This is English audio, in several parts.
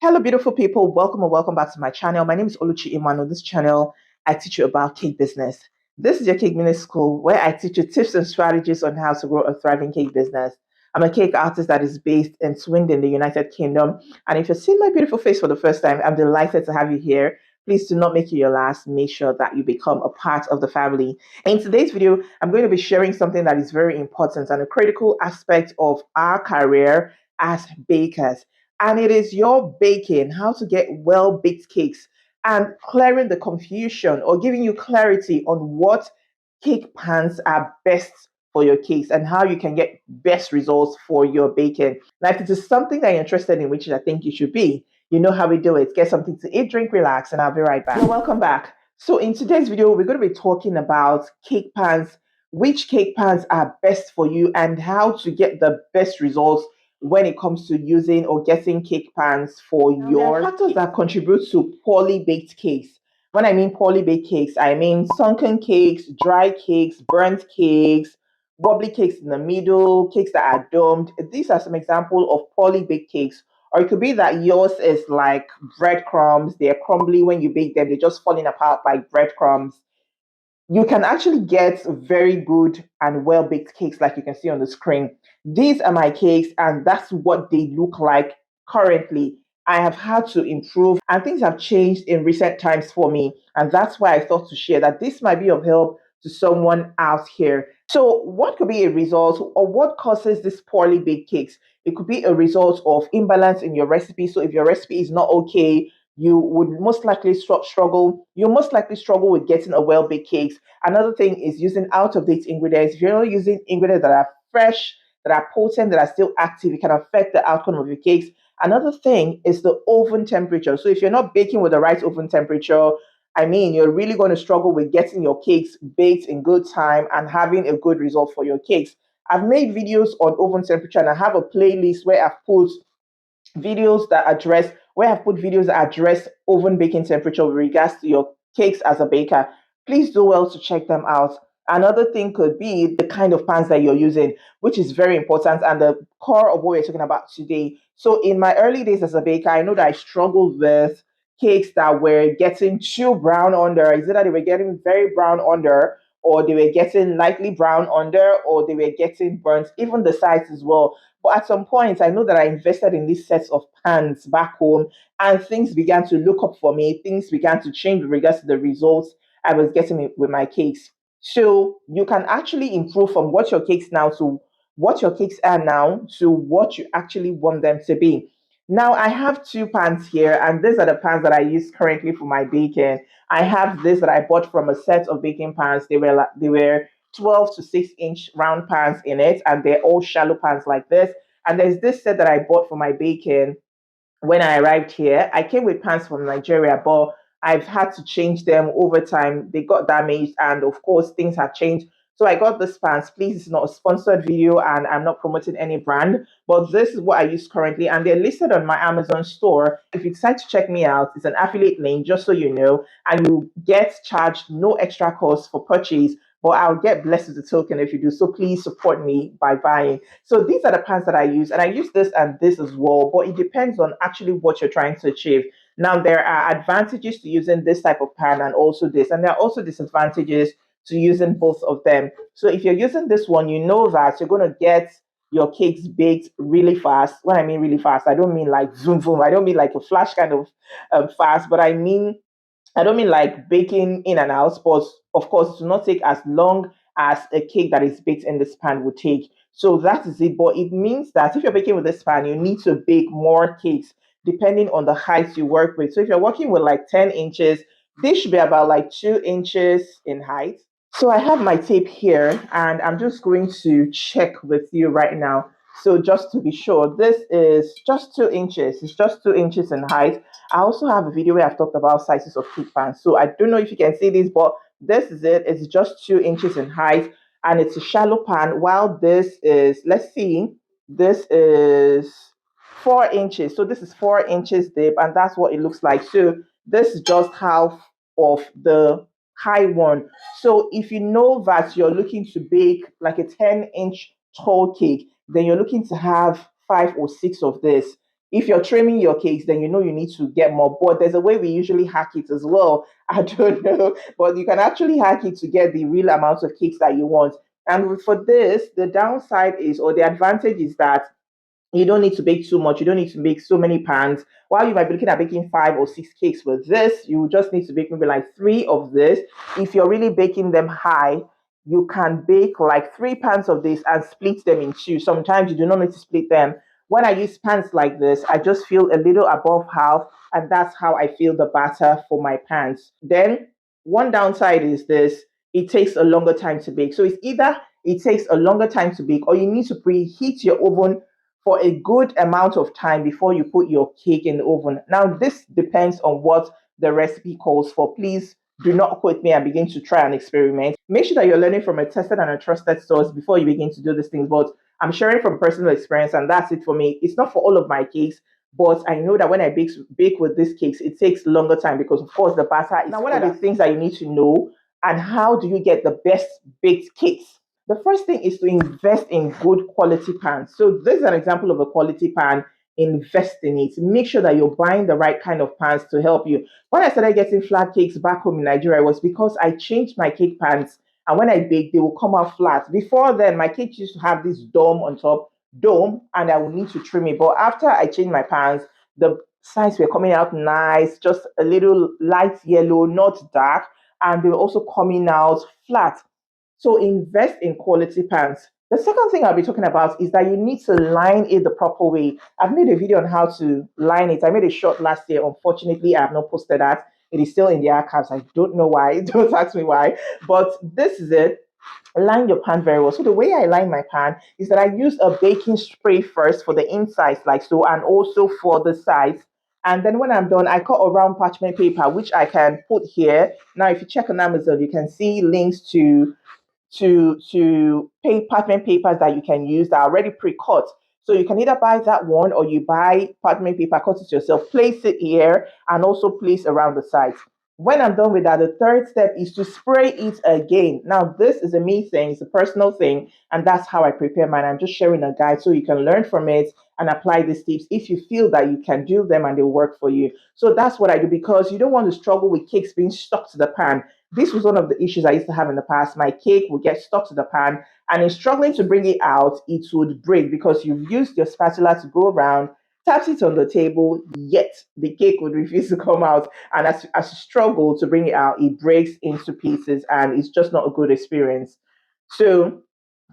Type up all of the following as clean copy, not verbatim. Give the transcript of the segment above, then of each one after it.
Hello, beautiful people. Welcome and welcome back to my channel. My name is Oluchi Iman. On this channel, I teach you about cake business. This is your cake business school where I teach you tips and strategies on how to grow a thriving cake business. I'm a cake artist that is based in Swindon, the United Kingdom. And if you're seeing my beautiful face for the first time, I'm delighted to have you here. Please do not make it your last. Make sure that you become a part of the family. In today's video, I'm going to be sharing something that is very important and a critical aspect of our career as bakers, and it is your baking, how to get well baked cakes, and clearing the confusion or giving you clarity on what cake pans are best for your cakes and how you can get best results for your baking. Now, if it is something that you're interested in, which I think you should be, you know how we do it. Get something to eat, drink, relax, and I'll be right back. You're welcome back. So, in today's video, we're going to be talking about cake pans, which cake pans are best for you, and how to get the best results when it comes to using or getting cake pans for your factors that contribute to poorly baked cakes. When I mean poorly baked cakes, I mean sunken cakes, dry cakes, burnt cakes, wobbly cakes in the middle, cakes that are domed. These are some examples of poorly baked cakes. Or it could be that yours is like breadcrumbs, they're crumbly when you bake them, they're just falling apart like breadcrumbs. You can actually get very good and well baked cakes like you can see on the screen. These are my cakes, and that's what they look like currently. I have had to improve, and things have changed in recent times for me. And that's why I thought to share that this might be of help to someone out here. So, what could be a result, or what causes these poorly baked cakes? It could be a result of imbalance in your recipe. So, if your recipe is not okay, you would most likely struggle. You most likely struggle with getting a well baked cake. Another thing is using out of date ingredients. If you're not using ingredients that are fresh, that are potent, that are still active, it can affect the outcome of your cakes. Another thing is the oven temperature. So if you're not baking with the right oven temperature, I mean, you're really going to struggle with getting your cakes baked in good time and having a good result for your cakes. I've made videos on oven temperature, and I have a playlist where I've put videos that address where I've put videos that address oven baking temperature with regards to your cakes as a baker. Please do well to check them out. Another thing could be the kind of pans that you're using, which is very important and the core of what we're talking about today. So, in my early days as a baker, I know that I struggled with cakes that were getting too brown under. Is it that they were getting very brown under, or they were getting lightly brown under, or they were getting burnt, even the sides as well. But at some point, I know that I invested in these sets of pans back home, and things began to look up for me. Things began to change with regards to the results I was getting with my cakes. So you can actually improve from what your cakes now to what your cakes are now to what you actually want them to be. Now I have two pans here, and these are the pans that I use currently for my baking. I have this that I bought from a set of baking pans. They were 12 to 6 inch round pans in it, and they're all shallow pans like this. And there's this set that I bought for my baking when I arrived here. I came with pants from Nigeria, but I've had to change them over time. They got damaged, and of course, things have changed. So I got this pants. Please, it's not a sponsored video, and I'm not promoting any brand, but this is what I use currently, and they're listed on my Amazon store. If you decide to check me out, it's an affiliate link, just so you know, and you get charged no extra cost for purchase. But I'll get blessed with the token if you do. So please support me by buying. So these are the pants that I use, and I use this and this as well, but it depends on actually what you're trying to achieve. Now, there are advantages to using this type of pan and also this, and there are also disadvantages to using both of them. So if you're using this one, you know that you're going to get your cakes baked really fast. When I mean really fast, I don't mean like zoom zoom. I don't mean like a flash kind of fast, but I don't mean like baking in and out, but of course, it will not take as long as a cake that is baked in this pan would take. So that is it. But it means that if you're baking with this pan, you need to bake more cakes depending on the height you work with. So if you're working with like 10 inches, this should be about like 2 inches in height. So I have my tape here, and I'm just going to check with you right now. So just to be sure, this is just 2 inches. It's just 2 inches in height. I also have a video where I've talked about sizes of cake pans. So I don't know if you can see this, but this is it. It's just 2 inches in height, and it's a shallow pan. While this is, let's see, this is 4 inches. So this is 4 inches deep, and that's what it looks like. So this is just half of the high one. So if you know that you're looking to bake like a 10-inch tall cake, then you're looking to have 5 or 6 of this. If you're trimming your cakes, then you know you need to get more. But there's a way we usually hack it as well. I don't know, but you can actually hack it to get the real amount of cakes that you want. And for this, the downside is, or the advantage is that you don't need to bake too much. You don't need to make so many pans. While you might be looking at baking 5 or 6 cakes with this, you just need to bake maybe like 3 of this. If you're really baking them high, you can bake like 3 pans of this and split them in two. Sometimes you do not need to split them. When I use pans like this, I just feel a little above half, and that's how I feel the batter for my pans. Then one downside is this: it takes a longer time to bake. So it's either it takes a longer time to bake, or you need to preheat your oven for a good amount of time before you put your cake in the oven. Now, this depends on what the recipe calls for. Please do not quote me and begin to try and experiment. Make sure that you're learning from a tested and a trusted source before you begin to do these things. But I'm sharing from personal experience, and that's it for me. It's not for all of my cakes, but I know that when I bake with these cakes, it takes longer time because, of course, the batter is. Now, what are the things that you need to know, and how do you get the best baked cakes? The first thing is to invest in good quality pans. So this is an example of a quality pan. Invest in it. Make sure that you're buying the right kind of pans to help you. When I started getting flat cakes back home in Nigeria, it was because I changed my cake pans, and when I bake, they will come out flat. Before then, my cake used to have this dome on top, and I would need to trim it. But after I changed my pans, the sides were coming out nice, just a little light yellow, not dark, and they were also coming out flat. So invest in quality pants. The second thing I'll be talking about is that you need to line it the proper way. I've made a video on how to line it. I made a short last year. Unfortunately, I have not posted that. It is still in the archives. I don't know why. Don't ask me why. But this is it. Line your pan very well. So the way I line my pan is that I use a baking spray first for the insides, like so, and also for the sides. And then when I'm done, I cut a round parchment paper, which I can put here. Now, if you check on Amazon, you can see links to pay parchment papers that you can use that are already pre-cut. So you can either buy that one, or you buy parchment paper, cut it yourself, place it here, and also place around the sides. When I'm done with that, the third step is to spray it again. Now, this is a me thing, it's a personal thing, and that's how I prepare mine. I'm just sharing a guide so you can learn from it and apply these tips if you feel that you can do them and they work for you. So that's what I do, because you don't want to struggle with cakes being stuck to the pan. This was one of the issues I used to have in the past. My cake would get stuck to the pan, and in struggling to bring it out, it would break because you've used your spatula to go around, tapped it on the table, yet the cake would refuse to come out. And as you struggle to bring it out, it breaks into pieces, and it's just not a good experience. So,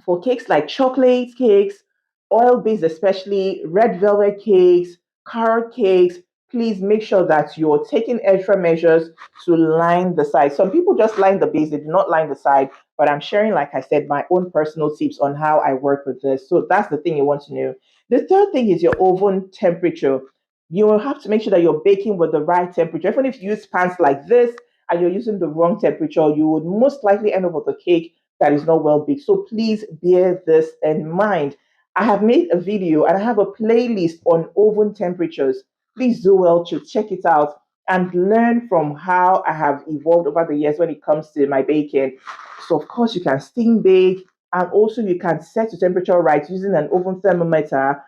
for cakes like chocolate cakes, oil based, especially red velvet cakes, carrot cakes, please make sure that you're taking extra measures to line the side. Some people just line the base, they do not line the side, but I'm sharing, like I said, my own personal tips on how I work with this. So that's the thing you want to know. The third thing is your oven temperature. You will have to make sure that you're baking with the right temperature. Even if you use pans like this and you're using the wrong temperature, you would most likely end up with a cake that is not well baked. So please bear this in mind. I have made a video and I have a playlist on oven temperatures. Please do well to check it out and learn from how I have evolved over the years when it comes to my baking. So, of course, you can steam bake, and also you can set your temperature right using an oven thermometer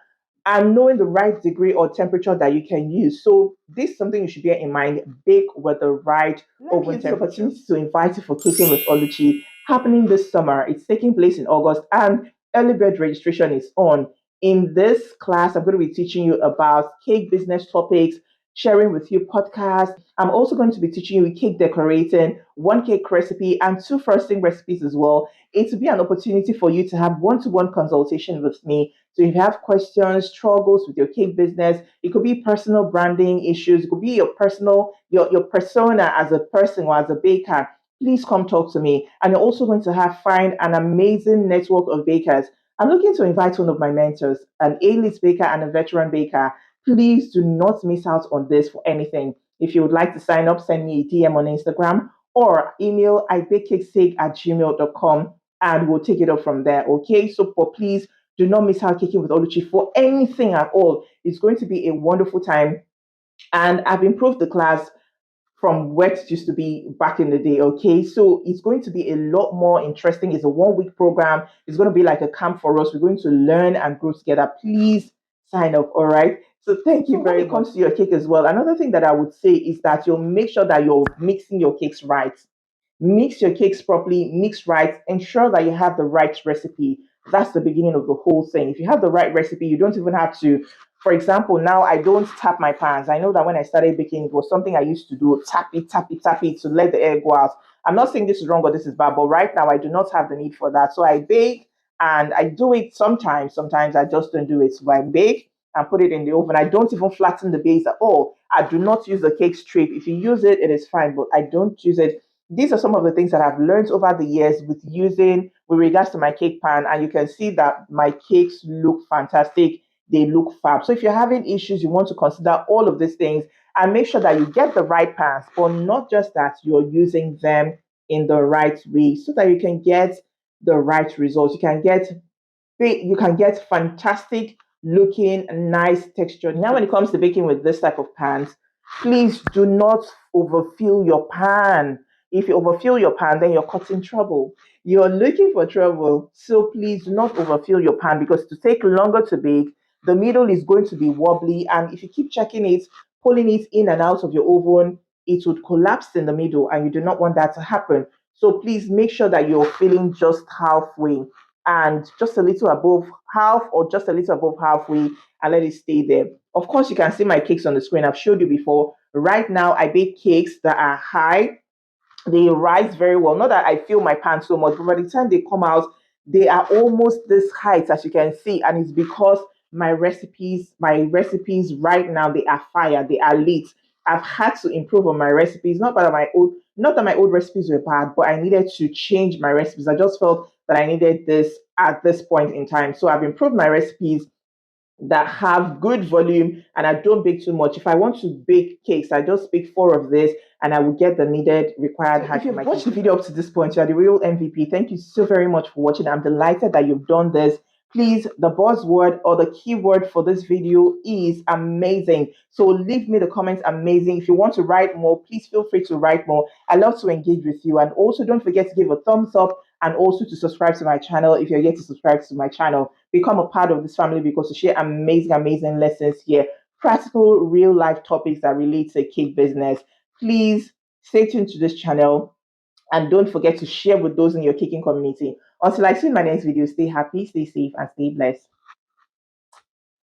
and knowing the right degree or temperature that you can use. So this is something you should bear in mind. Bake with the right oven temperature. Opportunity to invite you for Cooking with Oluchi happening this summer. It's taking place in August, and early bird registration is on. In this class, I'm going to be teaching you about cake business topics, sharing with you podcasts. I'm also going to be teaching you cake decorating, one cake recipe, and two frosting recipes as well. It will be an opportunity for you to have one-to-one consultation with me. So if you have questions, struggles with your cake business, it could be personal branding issues, it could be your personal, your persona as a person or as a baker. Please come talk to me. And you're also going to find an amazing network of bakers. I'm looking to invite one of my mentors, an A-list baker and a veteran baker. Please do not miss out on this for anything. If you would like to sign up, send me a DM on Instagram or email ibakecakesake@gmail.com, and we'll take it up from there. Okay, so please do not miss out Kicking with Oluchi for anything at all. It's going to be a wonderful time. And I've improved the class from where it used to be back in the day. Okay, so it's going to be a lot more interesting. It's a 1 week program. It's going to be like a camp for us. We're going to learn and grow together. Please sign up. All right. So thank you very much. When it comes to your cake as well, another thing that I would say is that you'll make sure that you're mixing your cakes right. Mix your cakes properly, mix right, ensure that you have the right recipe. That's the beginning of the whole thing. If you have the right recipe, you don't even have to. For example, now I don't tap my pans. I know that when I started baking, it was something I used to do, tap it, tap it, tap it to let the air go out. I'm not saying this is wrong or this is bad, but right now I do not have the need for that. So I bake and I do it sometimes. Sometimes I just don't do it. So I bake and put it in the oven. I don't even flatten the base at all. I do not use the cake strip. If you use it, it is fine, but I don't use it. These are some of the things that I've learned over the years with using with regards to my cake pan, and you can see that my cakes look fantastic. They look fab. So if you're having issues, you want to consider all of these things and make sure that you get the right pans, but not just that, you're using them in the right way so that you can get the right results. You can get fantastic looking, nice texture. Now, when it comes to baking with this type of pans, please do not overfill your pan. If you overfill your pan, then you're causing trouble. You're looking for trouble. So please do not overfill your pan because to take longer to bake, the middle is going to be wobbly. And if you keep checking it, pulling it in and out of your oven, it would collapse in the middle. And you do not want that to happen. So please make sure that you're filling just halfway and just a little above half or just a little above halfway and let it stay there. Of course, you can see my cakes on the screen. I've showed you before. Right now, I bake cakes that are high. They rise very well. Not that I feel my pan so much, but by the time they come out, they are almost this height, as you can see. And it's because my recipes right now, they are fire, they are lit. I've had to improve on my recipes. Not that my old recipes were bad, but I needed to change my recipes. I just felt that I needed this at this point in time. So I've improved my recipes that have good volume and I don't bake too much. If I want to bake cakes, I just bake four of this and I will get the needed required height. If you've watched the video up to this point, you're the real MVP. Thank you so very much for watching. I'm delighted that you've done this. Please, the buzzword or the keyword for this video is amazing. So leave me the comments amazing. If you want to write more, please feel free to write more. I love to engage with you. And also don't forget to give a thumbs up and also to subscribe to my channel if you're yet to subscribe to my channel. Become a part of this family because we share amazing, amazing lessons here. Practical, real life topics that relate to cake business. Please stay tuned to this channel and don't forget to share with those in your caking community. Until I see you in my next video, stay happy, stay safe, and stay blessed.